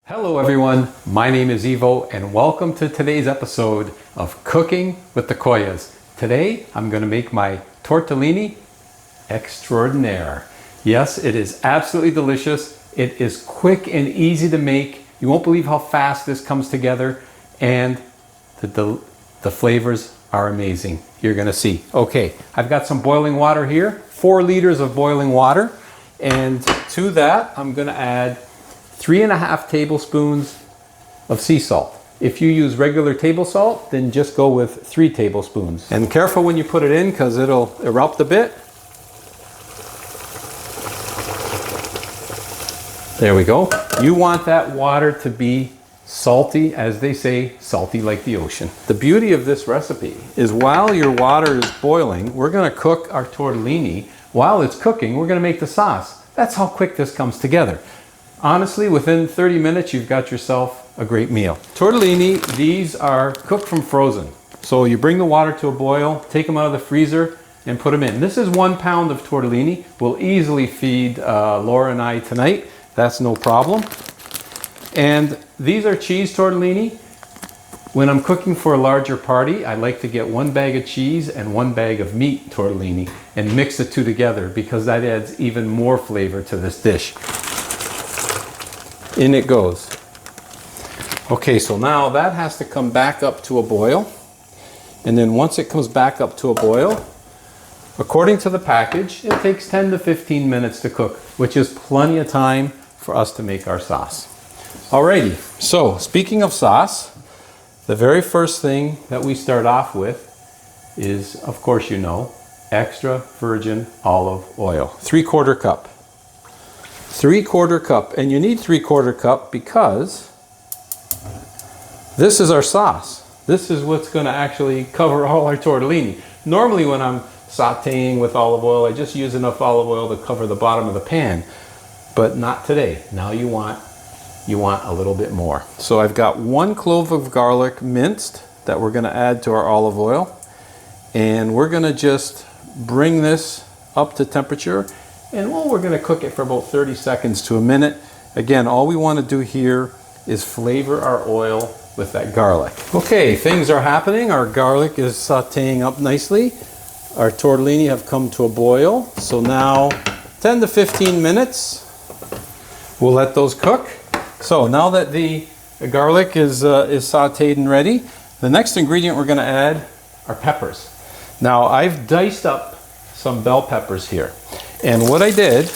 Hello everyone, my name is EVOO and welcome to today's episode of Cooking with the Coias. Today I'm going to make my tortellini extraordinaire. Yes, it is absolutely delicious. It is quick and easy to make. You won't believe how fast this comes together, and the flavors are amazing. You're going to see. Okay, I've got some boiling water here, 4 liters of boiling water, and to that I'm going to add 3.5 tablespoons of sea salt. If you use regular table salt, then just go with 3 tablespoons. And careful when you put it in because it'll erupt a bit. There we go. You want that water to be salty, as they say, salty like the ocean. The beauty of this recipe is while your water is boiling, we're going to cook our tortellini. While it's cooking, we're going to make the sauce. That's how quick this comes together. Honestly, within 30 minutes, you've got yourself a great meal. Tortellini, these are cooked from frozen. So you bring the water to a boil, take them out of the freezer, and put them in. This is 1 pound of tortellini. We'll easily feed Laura and I tonight. That's no problem. And these are cheese tortellini. When I'm cooking for a larger party, I like to get 1 bag of cheese and 1 bag of meat tortellini and mix the two together because that adds even more flavor to this dish. In it goes. Okay, so now that has to come back up to a boil. And then once it comes back up to a boil, according to the package, it takes 10 to 15 minutes to cook, which is plenty of time for us to make our sauce. Alrighty, so speaking of sauce, the very first thing that we start off with is, of course you know, extra virgin olive oil, 3/4 cup. 3/4 cup, and you need 3/4 cup because this is our sauce. This is what's going to actually cover all our tortellini. Normally when I'm sauteing with olive oil, I just use enough olive oil to cover the bottom of the pan, but not today. Now you want a little bit more. So I've got 1 clove of garlic minced that we're going to add to our olive oil, and we're going to just bring this up to temperature. And well, we're going to cook it for about 30 seconds to a minute. Again, all we want to do here is flavor our oil with that garlic. Okay, things are happening. Our garlic is sauteing up nicely. Our tortellini have come to a boil. So now 10 to 15 minutes, we'll let those cook. So now that the garlic is sauteed and ready, the next ingredient we're going to add are peppers. Now I've diced up some bell peppers here. And what I did,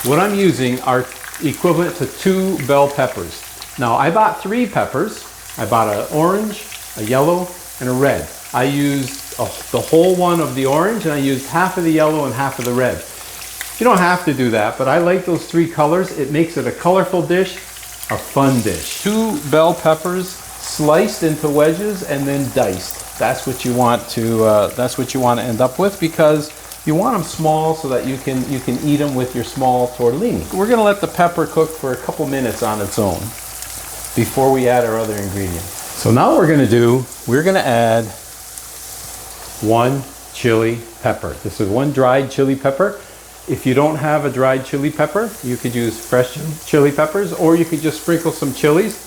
what I'm using are equivalent to 2 bell peppers. Now I bought 3 peppers. I bought an orange, a yellow, and a red. I used the whole one of the orange, and I used half of the yellow and half of the red. You don't have to do that, but I like those 3 colors. It makes it a colorful dish, a fun dish. 2 bell peppers sliced into wedges and then diced. That's what you want to end up with, because you want them small so that you can eat them with your small tortellini. We're going to let the pepper cook for a couple minutes on its own before we add our other ingredients. So now what we're going to add 1 chili pepper. This is 1 dried chili pepper. If you don't have a dried chili pepper, you could use fresh chili peppers, or you could just sprinkle some chilies.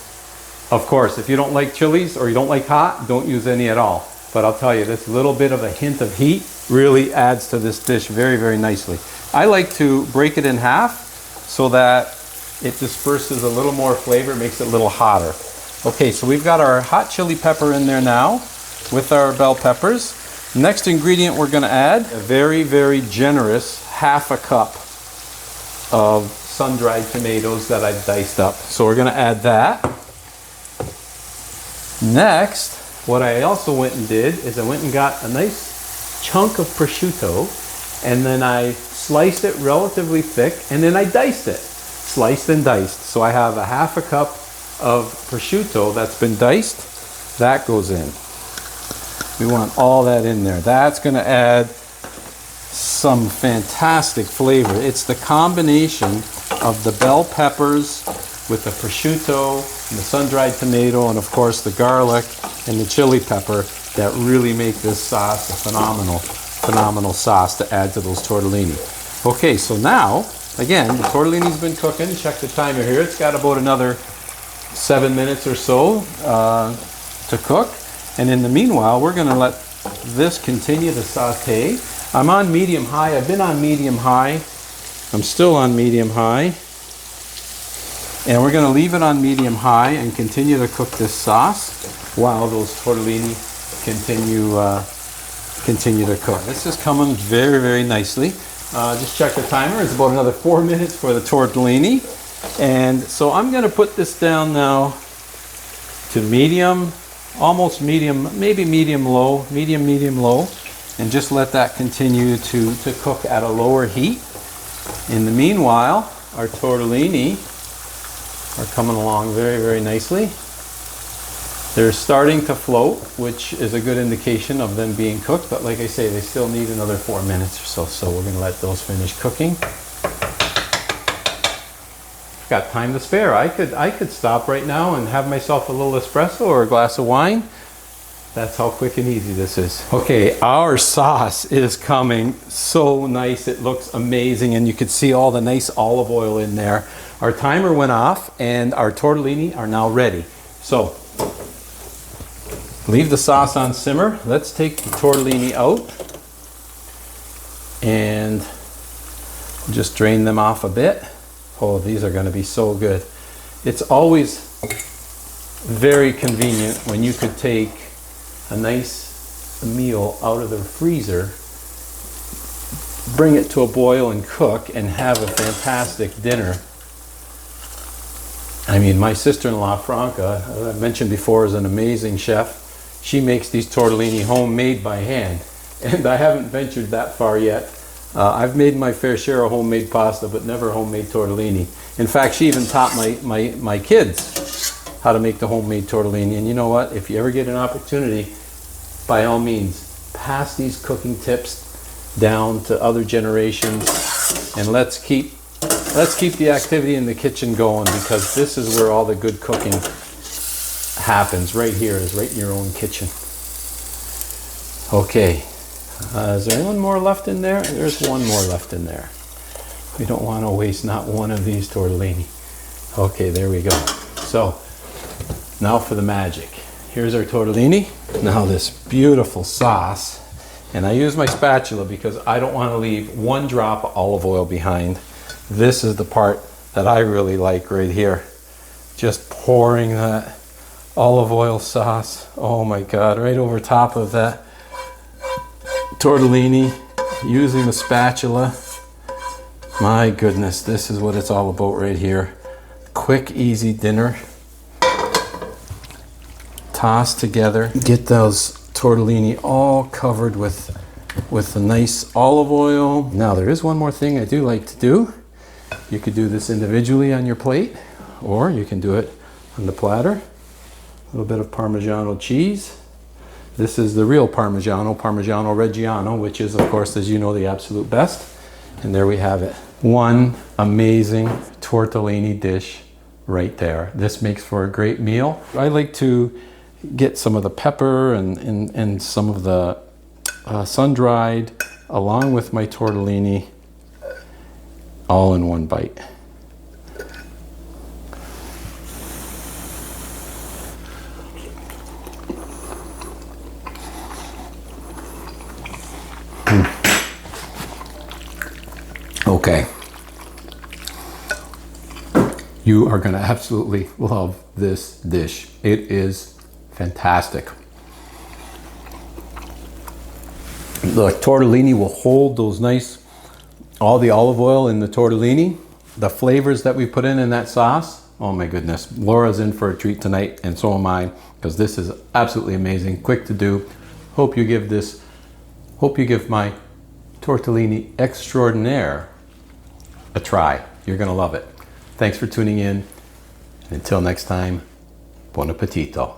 Of course, if you don't like chilies or you don't like hot, don't use any at all. But I'll tell you, this little bit of a hint of heat really adds to this dish very, very nicely. I like to break it in half so that it disperses a little more flavor, makes it a little hotter. Okay, so we've got our hot chili pepper in there now with our bell peppers. Next ingredient we're going to add a very, very generous 1/2 cup of sun-dried tomatoes that I've diced up. So we're going to add that. Next, what I also went and did is I went and got a nice chunk of prosciutto, and then I sliced it relatively thick, and then I diced it. Sliced and diced. So I have a 1/2 cup of prosciutto that's been diced. That goes in. We want all that in there. That's going to add some fantastic flavor. It's the combination of the bell peppers with the prosciutto and the sun-dried tomato, and of course the garlic and the chili pepper that really make this sauce a phenomenal sauce to add to those tortellini. Okay, so now again, the tortellini's been cooking. Check the timer here. It's got about another 7 minutes or so to cook. And in the meanwhile, we're going to let this continue to saute. I'm on medium-high. I've been on medium-high. I'm still on medium-high. And we're going to leave it on medium-high and continue to cook this sauce while those tortellini continue to cook. This is coming very, very nicely. Just check the timer. It's about another 4 minutes for the tortellini. And so I'm going to put this down now to medium, almost medium, maybe medium-low, medium-low, and just let that continue to cook at a lower heat. In the meanwhile, our tortellini are coming along very, very nicely. They're starting to float, which is a good indication of them being cooked, but like I say, they still need another 4 minutes or so, so we're gonna let those finish cooking. Got time to spare. I could stop right now and have myself a little espresso or a glass of wine. That's how quick and easy this is. Okay, our sauce is coming so nice. It looks amazing, and you can see all the nice olive oil in there. Our timer went off, and our tortellini are now ready. So, leave the sauce on simmer. Let's take the tortellini out and just drain them off a bit. Oh, these are going to be so good. It's always very convenient when you could take a nice meal out of the freezer, bring it to a boil and cook, and have a fantastic dinner. I mean, my sister-in-law, Franca, I mentioned before, is an amazing chef. She makes these tortellini homemade by hand, and I haven't ventured that far yet. I've made my fair share of homemade pasta, but never homemade tortellini. In fact, she even taught my kids how to make the homemade tortellini. And you know what? If you ever get an opportunity, by all means, pass these cooking tips down to other generations, and let's keep the activity in the kitchen going, because this is where all the good cooking happens. Right here is right in your own kitchen. Okay. Is there one more left in there? There's one more left in there. We don't want to waste not one of these tortellini. Okay, there we go. So, now for the magic. Here's our tortellini. Now this beautiful sauce. And I use my spatula because I don't want to leave one drop of olive oil behind. This is the part that I really like right here. Just pouring that olive oil sauce. Oh my God, right over top of that tortellini, using the spatula. My goodness, this is what it's all about right here. Quick, easy dinner. Toss together. Get those tortellini all covered with the nice olive oil. Now there is one more thing I do like to do. You could do this individually on your plate, or you can do it on the platter. A little bit of Parmigiano cheese. This is the real Parmigiano Reggiano, which is, of course, as you know, the absolute best. And there we have it. One amazing tortellini dish right there. This makes for a great meal. I like to get some of the pepper and some of the sun-dried along with my tortellini all in one bite. Okay. You are going to absolutely love this dish. It is fantastic. The tortellini will hold those nice, all the olive oil in the tortellini, the flavors that we put in that sauce. Oh my goodness. Laura's in for a treat tonight, and so am I, because this is absolutely amazing, quick to do. Hope you give my tortellini extraordinaire a try. You're going to love it. Thanks for tuning in. Until next time, buon appetito.